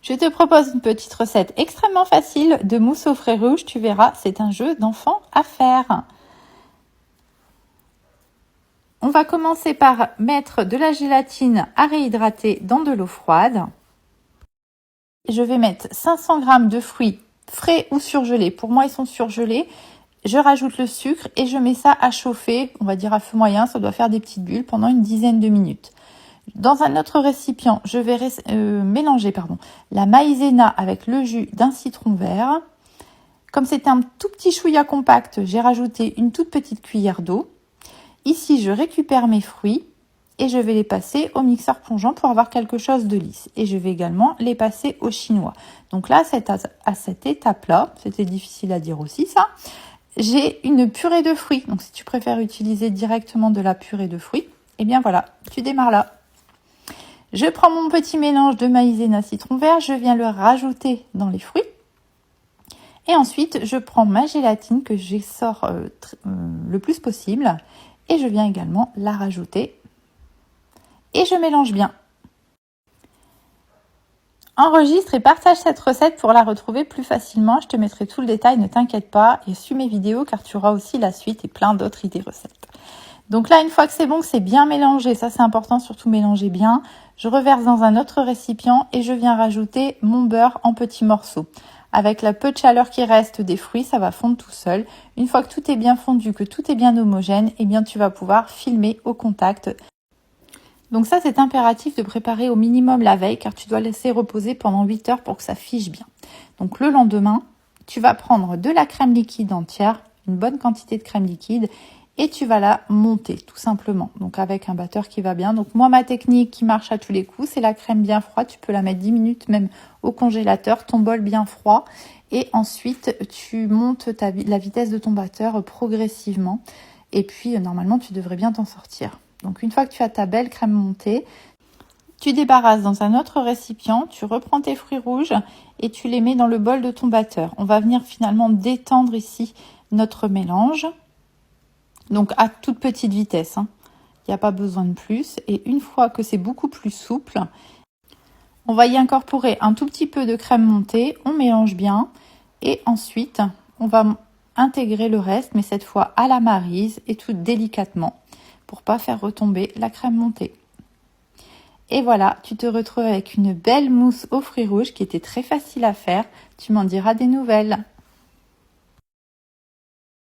Je te propose une petite recette extrêmement facile de mousse aux fruits rouges. Tu verras, c'est un jeu d'enfant à faire. On va commencer par mettre de la gélatine à réhydrater dans de l'eau froide. Je vais mettre 500 g de fruits frais ou surgelés. Pour moi, ils sont surgelés. Je rajoute le sucre et je mets ça à chauffer, on va dire à feu moyen, ça doit faire des petites bulles pendant une dizaine de minutes. Dans un autre récipient, je vais mélanger la maïzena avec le jus d'un citron vert. Comme c'est un tout petit chouïa compact, j'ai rajouté une toute petite cuillère d'eau. Ici, je récupère mes fruits et je vais les passer au mixeur plongeant pour avoir quelque chose de lisse. Et je vais également les passer au chinois. Donc là, à cette étape-là, c'était difficile à dire aussi ça, j'ai une purée de fruits. Donc si tu préfères utiliser directement de la purée de fruits, eh bien voilà, tu démarres là. Je prends mon petit mélange de maïzena citron vert, je viens le rajouter dans les fruits. Et ensuite, je prends ma gélatine que j'essore le plus possible. Et je viens également la rajouter. Et je mélange bien. Enregistre et partage cette recette pour la retrouver plus facilement. Je te mettrai tout le détail, ne t'inquiète pas. Et suis mes vidéos car tu auras aussi la suite et plein d'autres idées recettes. Donc là, une fois que c'est bon, que c'est bien mélangé, ça c'est important, surtout mélanger bien, je reverse dans un autre récipient et je viens rajouter mon beurre en petits morceaux. Avec la peu de chaleur qui reste des fruits, ça va fondre tout seul. Une fois que tout est bien fondu, que tout est bien homogène, eh bien tu vas pouvoir filmer au contact. Donc ça, c'est impératif de préparer au minimum la veille car tu dois laisser reposer pendant 8 heures pour que ça fiche bien. Donc le lendemain, tu vas prendre de la crème liquide entière, une bonne quantité de crème liquide, et tu vas la monter tout simplement, donc avec un batteur qui va bien. Donc moi, ma technique qui marche à tous les coups, c'est la crème bien froide. Tu peux la mettre 10 minutes même au congélateur, ton bol bien froid. Et ensuite, tu montes la vitesse de ton batteur progressivement. Et puis, normalement, tu devrais bien t'en sortir. Donc une fois que tu as ta belle crème montée, tu débarrasses dans un autre récipient, tu reprends tes fruits rouges et tu les mets dans le bol de ton batteur. On va venir finalement détendre ici notre mélange. Donc à toute petite vitesse, il n'y a pas besoin de plus. Et une fois que c'est beaucoup plus souple, on va y incorporer un tout petit peu de crème montée, on mélange bien et ensuite on va intégrer le reste, mais cette fois à la maryse et tout délicatement pour pas faire retomber la crème montée. Et voilà, tu te retrouves avec une belle mousse aux fruits rouges qui était très facile à faire. Tu m'en diras des nouvelles.